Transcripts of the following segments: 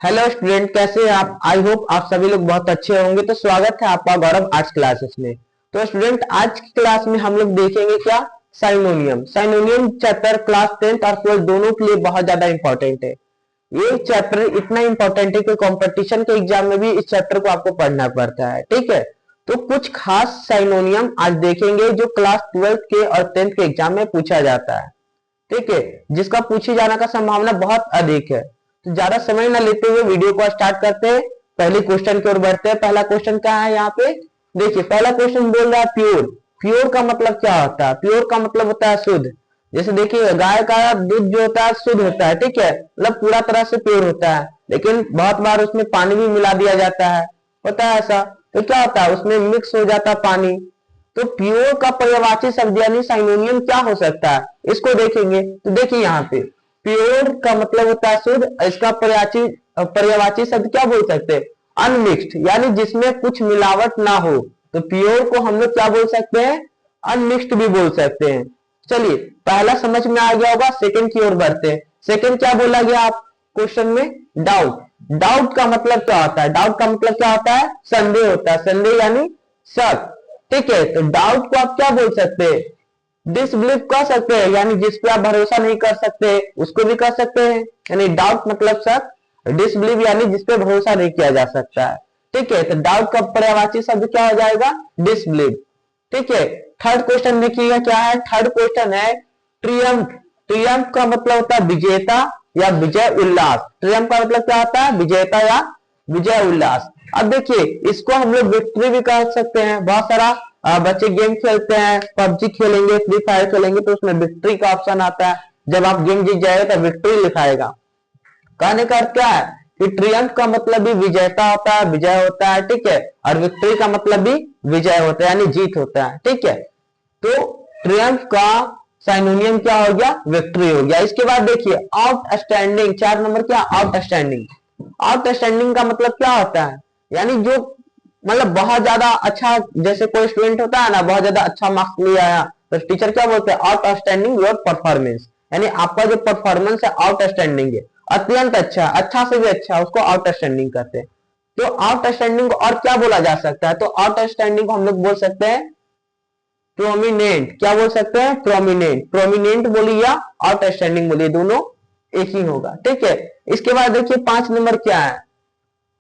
Hello student, कैसे हैं आप। आई होप आप सभी लोग बहुत अच्छे होंगे। तो स्वागत है आपका गौरव आर्ट्स क्लासेस में। तो स्टूडेंट, आज की क्लास में हम लोग देखेंगे क्या, synonym. Synonym chapter class 10th और 12th दोनों के लिए बहुत ज्यादा इंपॉर्टेंट है। ये चैप्टर इतना इंपॉर्टेंट है कि कंपटीशन के एग्जाम में भी इस चैप्टर को आपको पढ़ना पड़ता है। ठीक है, तो कुछ खास साइनोनियम आज देखेंगे जो क्लास 12th के और 10th के एग्जाम में पूछा जाता है। ठीक है, जिसका पूछे जाने का संभावना बहुत अधिक है। तो ज्यादा समय न लेते हुए वीडियो को स्टार्ट करते हैं। पहले क्वेश्चन की ओर बढ़ते हैं। पहला क्वेश्चन क्या है यहाँ पे, देखिए पहला क्वेश्चन बोल रहा है प्योर। प्योर का मतलब क्या होता है? प्योर का मतलब होता है शुद्ध। जैसे देखिए, गाय का दूध जो होता है शुद्ध होता है, ठीक है, मतलब पूरा तरह से प्योर होता है। लेकिन बहुत बार उसमें पानी भी मिला दिया जाता है, होता है ऐसा। तो क्या होता है, उसमें मिक्स हो जाता है पानी। तो प्योर का पर्यायवाची शब्द यानी साइनोनियम क्या हो सकता है, इसको देखेंगे। तो देखिए यहाँ पे प्योर का मतलब होता है शुद्ध। इसका पर्यायवाची शब्द क्या बोल सकते हैं, अनमिक्स्ड, यानी जिसमें कुछ मिलावट ना हो। तो प्योर को हम लोग क्या बोल सकते हैं, अनमिक्स्ड भी बोल सकते हैं। चलिए, पहला समझ में आ गया होगा। सेकंड की ओर बढ़ते हैं। सेकंड क्या बोला गया आप क्वेश्चन में, डाउट। डाउट का मतलब क्या होता है? डाउट का मतलब क्या होता है, संदेह होता है। संदेह यानी शक। ठीक है, तो डाउट को आप क्या बोल सकते हैं, डिसबिलीव कह सकते हैं, यानी जिस पे आप भरोसा नहीं कर सकते उसको भी कह सकते हैं। यानी डाउट मतलब शक, डिसबिलीव यानी जिस पे भरोसा नहीं किया जा सकता है। ठीक है, तो डाउट का पर्यायवाची शब्द क्या हो जाएगा, डिसबिलीव। ठीक है, थर्ड क्वेश्चन देखिएगा क्या है। थर्ड क्वेश्चन है ट्रियम्फ। ट्रियम्फ का मतलब होता है विजेता या विजय उल्लास। ट्रियम्फ का मतलब क्या होता है, विजेता या विजय उल्लास। अब देखिए, इसको हम लोग विक्ट्री भी कह सकते हैं। बहुत सारा बच्चे गेम खेलते हैं, पबजी खेलेंगे, फ्री फायर खेलेंगे, तो उसमें विक्ट्री का ऑप्शन आता है। जब आप गेम जीत जाएगा तो विक्ट्री लिखाएगा। कहने का अर्थ क्या है कि ट्रियम्फ का मतलब भी विजेता होता है, विजय होता है। ठीक है, और विक्ट्री का मतलब भी विजय होता है, यानी जीत होता है। ठीक है, तो ट्रियम्फ का साइनोनियम क्या हो गया, विक्ट्री हो गया। इसके बाद देखिए आउटस्टैंडिंग, 4 नंबर क्या, आउटस्टैंडिंग। आउटस्टैंडिंग का मतलब क्या होता है, यानी जो मतलब बहुत ज्यादा अच्छा, जैसे कोई स्टूडेंट होता है ना, बहुत ज्यादा अच्छा मार्क्स ले आया, तो टीचर क्या बोलते हैं, आउटस्टैंडिंग योर परफॉर्मेंस। यानी आपका जो परफॉर्मेंस है आउटस्टैंडिंग है, अत्यंत अच्छा, अच्छा से भी अच्छा, उसको आउटस्टैंडिंग कहते हैं। तो आउटस्टैंडिंग को और क्या बोला जा सकता है, तो आउटस्टैंडिंग को हम लोग बोल सकते हैं प्रोमिनेंट। क्या बोल सकते हैं, प्रोमिनेंट। प्रोमिनेंट बोलिए या आउटस्टैंडिंग बोलिए, दोनों एक ही होगा। ठीक है, इसके बाद देखिए 5 नंबर क्या है,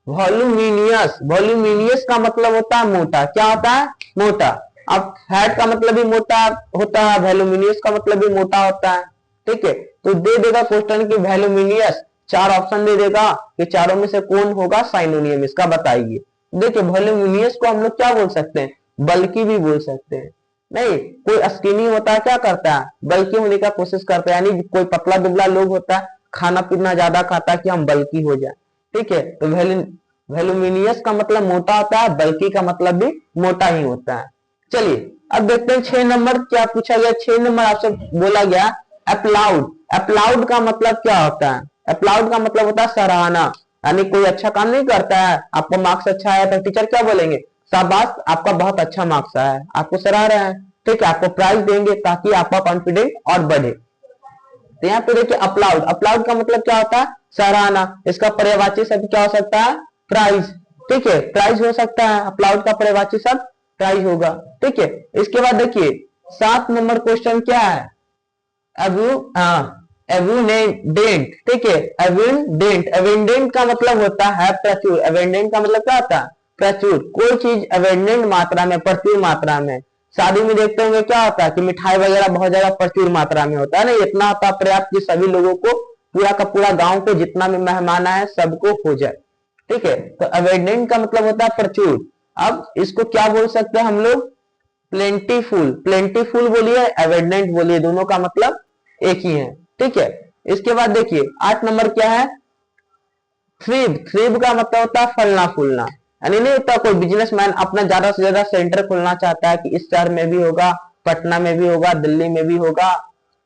वॉल्यूमिनियस। वॉल्यूमिनियस का मतलब होता है मोटा। क्या होता है, मोटा। अब फैट का मतलब भी मोटा होता है, वॉल्यूमिनियस का मतलब भी मोटा होता है। ठीक है, तो दे देगा क्वेश्चन की वॉल्यूमिनियस, 4 ऑप्शन दे देगा कि चारों में से कौन होगा साइनोनियम, इसका बताइए। देखिए वॉल्यूमिनियस को हम लोग क्या बोल सकते हैं, बल्कि भी बोल सकते हैं। नहीं, कोई स्किनी होता है क्या करता है, बल्कि होने का कोशिश करता है, यानी कोई पतला दुबला लोग होता है, खाना पीना ज्यादा खाता है कि हम बल्कि हो जाए। ठीक है, तो वॉल्यूमिनियस का मतलब मोटा होता है, बल्कि का मतलब भी मोटा ही होता है। चलिए अब देखते हैं 6 नंबर क्या पूछा गया। 6 नंबर आपसे बोला गया अप्लाउड। अप्लाउड का मतलब क्या होता है, अप्लाउड का मतलब होता है सराहना। यानी कोई अच्छा काम नहीं करता है, आपका मार्क्स अच्छा आया तो टीचर क्या बोलेंगे, शाबाश आपका बहुत अच्छा मार्क्स आया है, आपको सराह रहे हैं। ठीक है, आपको प्राइज देंगे ताकि आपका कॉन्फिडेंस और बढ़े। तो यहाँ पे देखिए अप्लाउड, अप्लाउड का मतलब क्या होता है, सराहना। इसका पर्यायवाची शब्द क्या हो सकता है, प्राइज। ठीक है, प्राइज हो सकता है, अप्लाउड का पर्यायवाची शब्द प्राइज होगा। ठीक है, इसके बाद देखिए 7 नंबर क्वेश्चन क्या है, एविडेंट। ठीक है, एविडेंट। एविडेंट का मतलब होता है प्रचुर। एविडेंट का मतलब क्या होता है, प्रचुर। कोई चीज एविडेंट मात्रा में, प्रचुर मात्रा में। शादी में देखते होंगे क्या होता है कि मिठाई वगैरह बहुत ज्यादा प्रचुर मात्रा में होता है ना, इतना होता पर्याप्त कि सभी लोगों को, पूरा का पूरा गांव को जितना भी मेहमान आए सबको हो जाए। ठीक है, तो एविडेंट का मतलब होता है प्रचुर। अब इसको क्या बोल सकते हैं हम लोग, प्लेंटीफुल। प्लेंटीफुल बोलिए, एविडेंट बोलिए, दोनों का मतलब एक ही है। ठीक है, इसके बाद देखिए 8 नंबर क्या है, थ्रिव। थ्रिव का मतलब होता है फलना फूलना। यानी नहीं होता कोई बिजनेसमैन अपना ज्यादा से ज्यादा सेंटर खोलना चाहता है कि इस शहर में भी होगा, पटना में भी होगा, दिल्ली में भी होगा।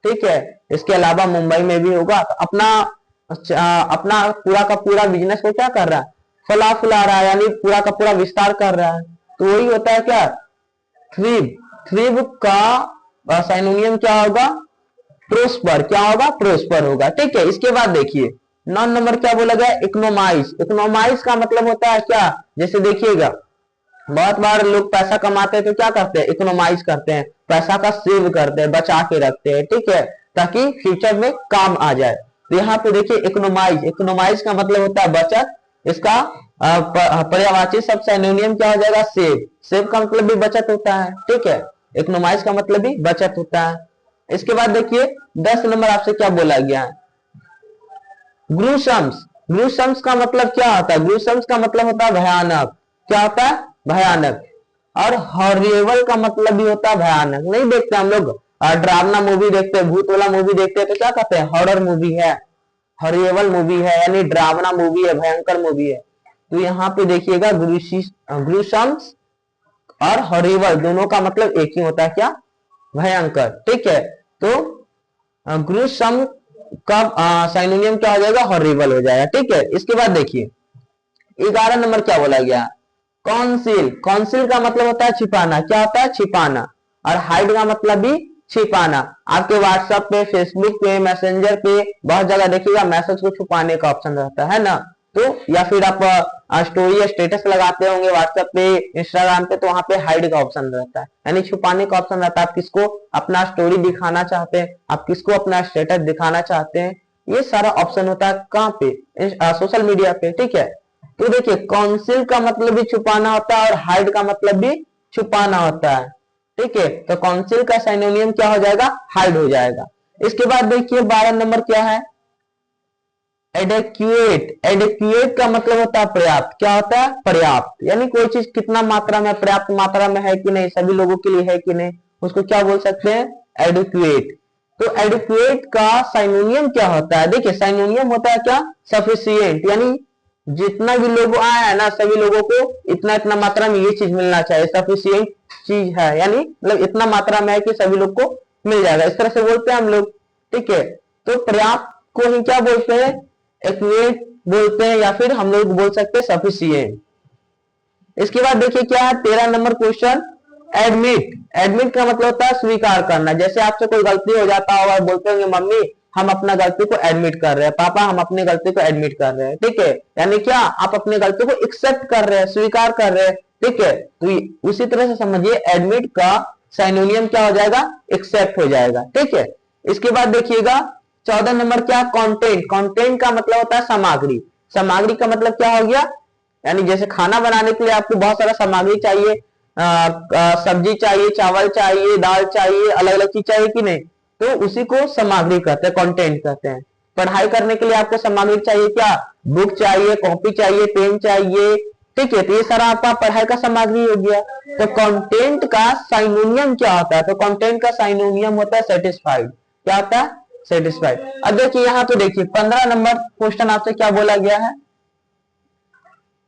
ठीक है, इसके अलावा मुंबई में भी होगा। तो अपना पूरा का पूरा बिजनेस को क्या कर रहा है, फला फुला रहा है, यानी पूरा का पूरा विस्तार कर रहा है। तो वही होता है क्या, थ्रिव। थ्रिव का साइनोनियम क्या होगा, प्रोस्पर। क्या होगा, प्रोस्पर होगा। ठीक है, इसके बाद देखिए नॉन नंबर क्या बोला गया, इकोनोमाइज। इकोनोमाइज का मतलब होता है क्या, जैसे देखिएगा बहुत बार लोग पैसा कमाते हैं तो क्या करते हैं, इकोनोमाइज करते हैं, पैसा का सेव करते हैं, बचा के रखते हैं, ठीक है, ताकि फ्यूचर में काम आ जाए। तो यहाँ पे देखिए इकोनोमाइज, इकोनोमाइज का मतलब होता है बचत। इसका पर्यायवाची शब्द सिनोनिम क्या हो जाएगा, सेव। सेव का मतलब भी बचत होता है, ठीक है, इकोनोमाइज का मतलब भी बचत होता है। इसके बाद देखिए 10 नंबर आपसे क्या बोला गया है, ग्रूसम्स। ग्रूसम्स का मतलब क्या होता है, ग्रूसम्स का मतलब होता है भयानक। क्या होता है, भयानक। और हॉरिबल का मतलब भी होता है भयानक। नहीं देखते हम लोग डरावना मूवी देखते हैं, भूत वाला मूवी देखते हैं तो क्या कहते हैं, हॉरर मूवी है, हॉरिबल मूवी है, यानी डरावना मूवी है, भयंकर मूवी है। तो यहाँ पे देखिएगा ग्रूसम्स और हॉरिबल दोनों का मतलब एक ही होता है, क्या, भयंकर, ठीक है। तो ग्रूसम का सिनोनिम क्या हो जाएगा, हॉरिबल हो जाएगा, ठीक है। इसके बाद देखिए 11 नंबर क्या बोला गया, कॉन्सील। कॉन्सील का मतलब होता है छिपाना। क्या होता है, छिपाना। और हाइड का मतलब भी छिपाना। आपके व्हाट्सएप पे, फेसबुक पे, मैसेंजर पे बहुत जगह देखिएगा मैसेज को छुपाने का ऑप्शन रहता है ना। तो या फिर आप स्टोरी या स्टेटस लगाते होंगे व्हाट्सएप पे, इंस्टाग्राम पे, तो वहां पे हाइड का ऑप्शन रहता है, यानी छुपाने का ऑप्शन रहता है। आप किसको अपना स्टोरी दिखाना चाहते हैं, आप किसको अपना स्टेटस दिखाना चाहते हैं, ये सारा ऑप्शन होता है कहाँ पे, सोशल मीडिया पे, ठीक है। तो देखिए कॉन्सिल का मतलब भी छुपाना होता है और हाइड का मतलब भी छुपाना होता है, ठीक है। तो कॉन्सिल का सिनोनिम क्या हो जाएगा, हाइड हो जाएगा। इसके बाद देखिए 12 नंबर क्या है, एडेक्युएट। एडेक्युएट का मतलब होता है पर्याप्त। क्या होता है, पर्याप्त, यानी कोई चीज कितना मात्रा में, पर्याप्त मात्रा में है कि नहीं, सभी लोगों के लिए है कि नहीं, उसको क्या बोल सकते हैं, एडेक्युएट। तो एडेक्युएट का सिनोनिम क्या होता है, देखिए सिनोनिम होता है क्या, सफिशिएंट, यानी जितना भी लोग आए हैं ना, सभी लोगों को इतना इतना मात्रा में ये चीज मिलना चाहिए, सफिशिएंट चीज है, यानी मतलब इतना मात्रा में है कि सभी लोग को मिल जाएगा, इस तरह से बोलते हैं हम लोग, ठीक है। तो पर्याप्त को ही क्या बोलते हैं, एक्यूरेट बोलते हैं, या फिर हम लोग बोल सकते हैं सफिशिएंट। इसके बाद देखिए क्या है 13 नंबर क्वेश्चन, एडमिट। एडमिट का मतलब होता है स्वीकार करना। जैसे आपसे कोई गलती हो जाता होगा, बोलते होंगे मम्मी हम अपना गलती को एडमिट कर रहे हैं, पापा हम अपनी गलती को एडमिट कर रहे हैं, ठीक है, यानी क्या, आप अपनी गलती को एक्सेप्ट कर रहे हैं, स्वीकार कर रहे हैं, ठीक है। तो उसी तरह से समझिए एडमिट का सिनोनिम क्या हो जाएगा, एक्सेप्ट हो जाएगा, ठीक है। इसके बाद देखिएगा 14 नंबर क्या, कंटेंट। कंटेंट का मतलब होता है सामग्री। सामग्री का मतलब क्या हो गया, यानी जैसे खाना बनाने के लिए आपको बहुत सारा सामग्री चाहिए, सब्जी चाहिए, चावल चाहिए, दाल चाहिए, अलग अलग चीज चाहिए कि नहीं, तो उसी को सामग्री कहते हैं, कंटेंट कहते हैं। पढ़ाई करने के लिए आपको सामग्री चाहिए, क्या, बुक चाहिए, कॉपी चाहिए, पेन चाहिए, ठीक है। तो ये सारा आपका पढ़ाई का सामग्री हो गया। तो कंटेंट का सिनोनिम क्या होता है, तो कंटेंट का सिनोनिम होता है सेटिस्फाइड। क्या होता है, सेटिस्फाइड। अब देखिए यहाँ पे देखिए 15 नंबर क्वेश्चन आपसे क्या बोला गया है,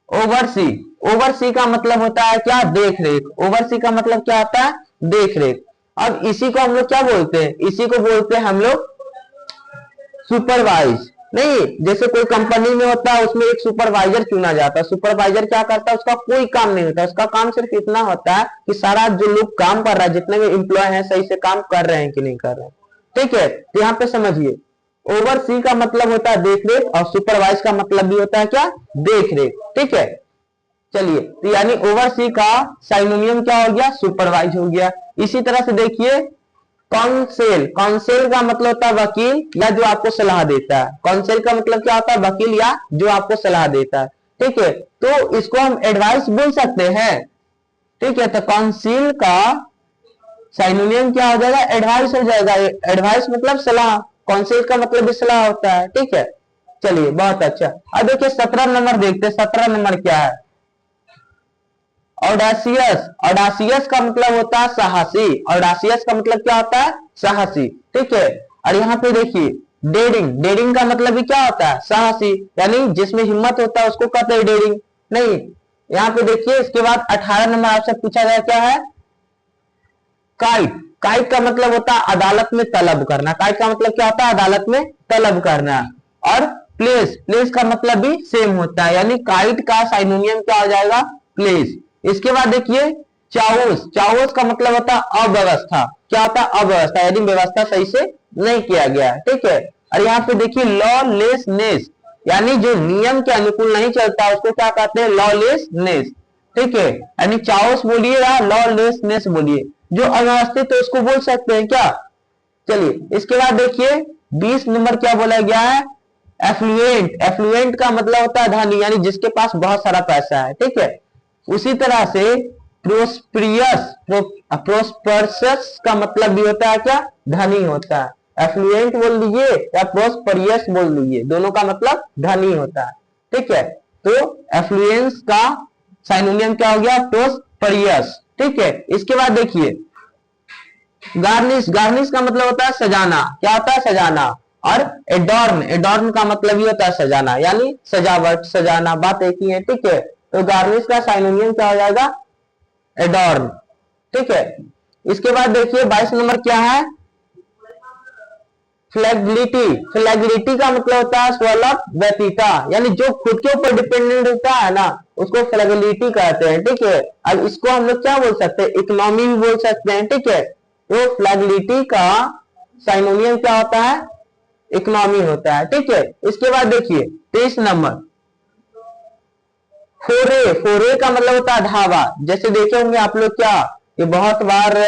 ओवरसी। ओवरसी का मतलब होता है क्या, देख रेख। ओवरसी का मतलब क्या होता है, देख रेख। अब इसी को हम लोग क्या बोलते हैं, इसी को बोलते हैं हम लोग सुपरवाइज। नहीं, जैसे कोई कंपनी में होता है उसमें एक सुपरवाइजर चुना जाता है। सुपरवाइजर क्या करता है, उसका कोई काम नहीं होता, उसका काम सिर्फ इतना होता है कि सारा जो लोग काम कर रहा है, जितने भी एम्प्लॉय हैं, सही से काम कर रहे हैं कि नहीं कर रहे हैं, ठीक है। तो यहाँ पे समझिए ओवरसी का मतलब होता है देख रेख और सुपरवाइज का मतलब भी होता है क्या, देख रेख, ठीक है। चलिए, तो यानी ओवरसी का सिनोनिम क्या हो गया, सुपरवाइज हो गया। इसी तरह से देखिए काउंसिल। काउंसिल का मतलब होता है वकील या जो आपको सलाह देता है। काउंसिल का मतलब क्या होता है, वकील या जो आपको सलाह देता है, ठीक है। तो इसको हम एडवाइस बोल सकते हैं, ठीक है। तो काउंसिल का सिनोनिम क्या हो जाएगा, एडवाइस हो जाएगा। एडवाइस मतलब सलाह, काउंसिल का मतलब भी सलाह होता है, ठीक है। चलिए बहुत अच्छा। अब देखिए 17 नंबर देखते हैं, 17 नंबर क्या है, ऑडासियस। ऑडासियस का मतलब होता है साहसी। ऑडासियस का मतलब क्या होता है, साहसी, ठीक है। और यहाँ पे देखिए डेयरिंग। डेयरिंग का मतलब भी क्या होता है, साहसी, यानी जिसमें हिम्मत होता है उसको कहते हैं डेयरिंग। नहीं, यहाँ पे देखिए इसके बाद 18 नंबर आपसे पूछा गया क्या है, काइट। काइट का मतलब होता है अदालत में तलब करना। काइट का मतलब क्या होता है, अदालत में तलब करना। और प्लेस। प्लेस का मतलब भी सेम होता है, यानी काइट का सिनोनिम क्या हो जाएगा, प्लेस। इसके बाद देखिए चाउस। चाउस का मतलब होता है अव्यवस्था। क्या होता है, अव्यवस्था, यानी व्यवस्था सही से नहीं किया गया है, ठीक है। और यहाँ पे देखिए लॉलेसनेस। यानी जो नियम के अनुकूल नहीं चलता उसको क्या कहते हैं, लॉलेसनेस। ठीक है, यानी चाओस बोलिए या लॉलेसनेस बोलिए, जो अव्यवस्थित है उसको बोल सकते हैं क्या। चलिए इसके बाद देखिए 20 नंबर क्या बोला गया है, एफ्लुएंट। एफ्लुएंट का मतलब होता है धनी, यानी जिसके पास बहुत सारा पैसा है। ठीक है, उसी तरह से प्रोस्पिरियस, प्रोस्पर्सस का मतलब भी होता है क्या, धनी होता है। एफ्लुएंट बोल लीजिए या प्रोस्परियस बोल लीजिए, दोनों का मतलब धनी होता है। ठीक है, तो एफ्लुएंस का साइनोनियम क्या हो गया, प्रोस्परियस। ठीक है, इसके बाद देखिए गार्निश। गार्निश का मतलब होता है सजाना, क्या होता है, सजाना। और एडॉर्न, एडॉर्न का मतलब ही होता है सजाना, यानी सजावट, सजाना, बात एक ही है। ठीक है, तो गार्निश का साइनोनियम क्या हो जाएगा, एडॉर्न। ठीक है, इसके बाद देखिए 22 नंबर क्या है, फ्लैगिलिटी। फ्लैगिलिटी का मतलब होता है स्वलभ व्यतीता, यानी जो खुद के ऊपर डिपेंडेंट होता है ना उसको फ्लैगिलिटी कहते हैं। ठीक है, अब इसको हम लोग क्या बोल सकते हैं, इकोनॉमी भी बोल सकते हैं। ठीक है, तो फ्लैगिलिटी का साइनोनियम क्या होता है, इकोनॉमी होता है। ठीक है, इसके बाद देखिए 23 नंबर फोरे। फोरे का मतलब होता है ढाबा। जैसे देखे होंगे आप लोग क्या, ये बहुत बार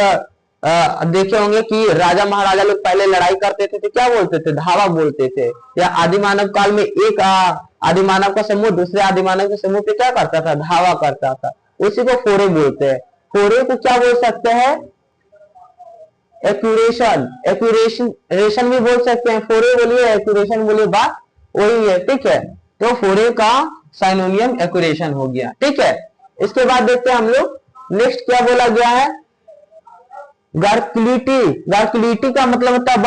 देखे होंगे कि राजा महाराजा लोग पहले लड़ाई करते थे तो क्या बोलते थे, धावा बोलते थे। या आदि मानव काल में एक आदि मानव का समूह दूसरे आदि मानव के समूह पे क्या करता था, धावा करता था, उसी को फोरे बोलते हैं। फोरे को क्या बोल सकते हैं, एक्यूरेशन। एक्यूरेशन रेशन भी बोल सकते हैं, फोरे बोलिए एक्यूरेशन बोलिए, बात वही है। ठीक है, तो फोरे का साइनोनियम एक्यूरेशन हो गया। ठीक है, इसके बाद देखते हैं हम लोग नेक्स्ट क्या बोला गया है, गर्कुलिटी। गर्कुलिटी का मतलब होता है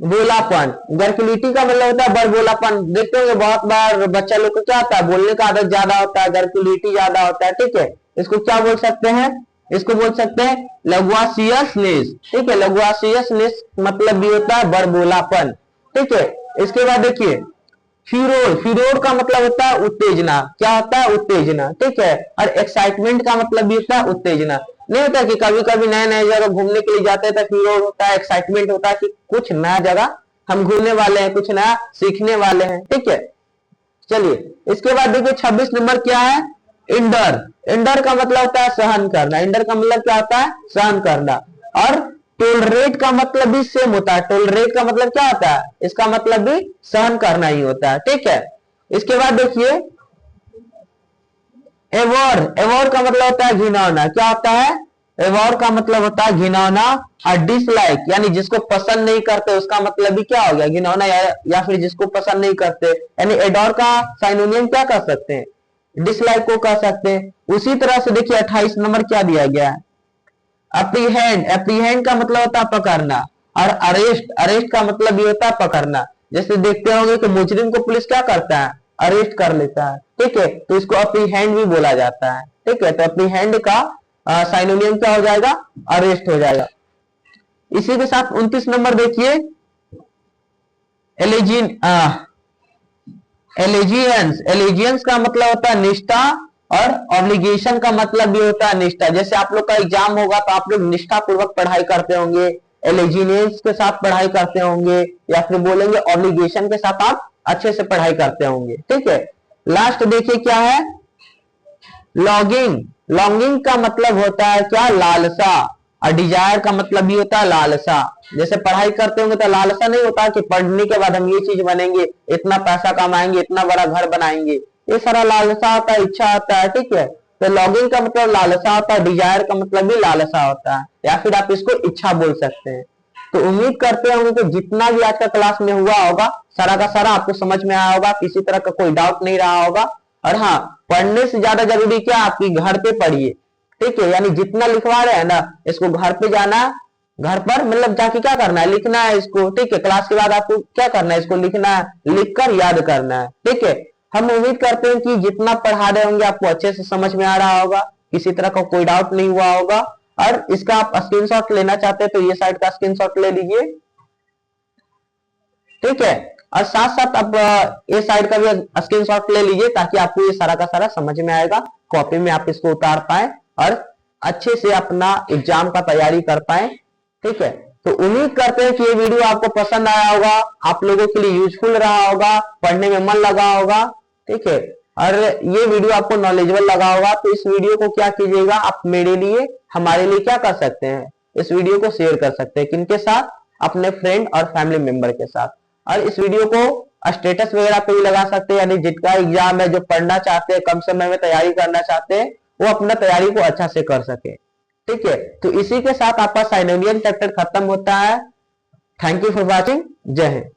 बरबोलापन। गर्कुलिटी का मतलब होता है बरबोलापन। देखते होंगे बहुत बार बच्चा लोग को क्या होता है, बोलने का आदत ज्यादा होता है, गर्कुलिटी ज्यादा होता है। ठीक है, इसको क्या बोल सकते हैं, इसको बोल सकते हैं लग्वासियसनेस। ठीक है, लग्वासियसनेस मतलब भी होता है बरबोलापन। ठीक है, इसके बाद देखिए फ्यूरोर। फ्यूरोर का मतलब होता है उत्तेजना, क्या होता है, उत्तेजना। ठीक है, और एक्साइटमेंट का मतलब भी होता है उत्तेजना। नहीं होता कि कभी कभी नए नए जगह घूमने के लिए जाते हैं तो फ्यूरोर होता है, एक्साइटमेंट होता है कि कुछ नया जगह हम घूमने वाले हैं, कुछ नया सीखने वाले हैं। ठीक है, चलिए इसके बाद देखिए 26 नंबर क्या है, इंडर। इंडर का मतलब होता है सहन करना। इंडर का मतलब क्या होता है, सहन करना। और टोलरेट का मतलब भी सेम होता है। टोलरेट का मतलब क्या होता है, इसका मतलब भी सहन करना ही होता है। ठीक है, इसके बाद देखिए एवोर। एवोर का मतलब होता है घिनौना, क्या होता है, एवोर का मतलब होता है घिनौना। और डिसलाइक यानी जिसको पसंद नहीं करते, उसका मतलब भी क्या हो गया, घिनौना या फिर जिसको पसंद नहीं करते। यानी एडोर का साइनोनियम क्या कर सकते हैं, डिसलाइक को कह सकते हैं। उसी तरह से देखिए 28 नंबर क्या दिया गया है, अप्रीहेंड। अप्रीहेंड का मतलब होता है पकड़ना। और अरेस्ट, अरेस्ट का मतलब भी होता है पकड़ना। जैसे देखते होंगे कि मुजरिम को पुलिस क्या करता है, अरेस्ट कर लेता है। ठीक है, तो इसको अप्रीहेंड भी बोला जाता है। ठीक है, तो अप्रीहेंड का साइनोनियम क्या हो जाएगा, अरेस्ट हो जाएगा। इसी के साथ 29 नंबर देखिए एलिजिन। एलिजियंस। एलिजियंस का मतलब होता है निष्ठा, और ऑब्लिगेशन का मतलब भी होता है निष्ठा। जैसे आप लोग का एग्जाम होगा तो आप लोग निष्ठा पूर्वक पढ़ाई करते होंगे, एलिजिनेंस के साथ पढ़ाई करते होंगे, या फिर बोलेंगे ऑब्लिगेशन के साथ आप अच्छे से पढ़ाई करते होंगे। ठीक है, लास्ट देखिए क्या है, लॉन्गिंग। लॉन्गिंग का मतलब होता है क्या, लालसा। और डिजायर का मतलब भी होता है लालसा। जैसे पढ़ाई करते होंगे तो लालसा नहीं होता कि पढ़ने के बाद हम ये चीज बनेंगे, इतना पैसा कमाएंगे, इतना बड़ा घर बनाएंगे, ये सारा लालसा होता है, इच्छा होता है। ठीक है, तो लॉगिंग का मतलब लालसा होता है, डिजायर का मतलब भी लालसा होता है, या फिर आप इसको इच्छा बोल सकते हैं। तो उम्मीद करते होंगे कि जितना भी आज का क्लास में हुआ होगा सारा का सारा आपको समझ में आया होगा, किसी तरह का कोई डाउट नहीं रहा होगा। और हाँ, पढ़ने से ज्यादा जरूरी क्या, आपकी घर पे पढ़िए। ठीक है, यानी जितना लिखवा रहे हैं ना, इसको घर पे जाना, घर पर मतलब जाके क्या करना है, लिखना है इसको। ठीक है, क्लास के बाद आपको क्या करना है, इसको लिखना है, लिखकर याद करना है। ठीक है, हम उम्मीद करते हैं कि जितना पढ़ा रहे होंगे आपको अच्छे से समझ में आ रहा होगा, किसी तरह का कोई डाउट नहीं हुआ होगा। और इसका आप स्क्रीनशॉट लेना चाहते हैं तो ये साइड का स्क्रीनशॉट ले लीजिए। ठीक है, और साथ साथ आप ये साइड का भी स्क्रीनशॉट ले लीजिए ताकि आपको ये सारा का सारा समझ में आएगा, कॉपी में आप इसको उतार पाए और अच्छे से अपना एग्जाम का तैयारी कर पाए। ठीक है, तो उम्मीद करते हैं कि ये वीडियो आपको पसंद आया होगा, आप लोगों के लिए यूजफुल रहा होगा, पढ़ने में मन लगा होगा, ठीक है। और ये वीडियो आपको नॉलेजेबल लगा होगा, तो इस वीडियो को क्या कीजिएगा, आप मेरे लिए, हमारे लिए क्या कर सकते हैं, इस वीडियो को शेयर कर सकते हैं। किनके साथ? अपने फ्रेंड और फैमिली मेंबर के साथ। और इस वीडियो को स्टेटस वगैरह पे भी लगा सकते हैं, यानी जिनका एग्जाम है, जो पढ़ना चाहते हैं, कम समय में तैयारी करना चाहते हैं, वो अपना तैयारी को अच्छा से कर सके, ठीक है। तो इसी के साथ आपका साइनोनियन चैप्टर खत्म होता है। Thank you for watching. जय हिंद।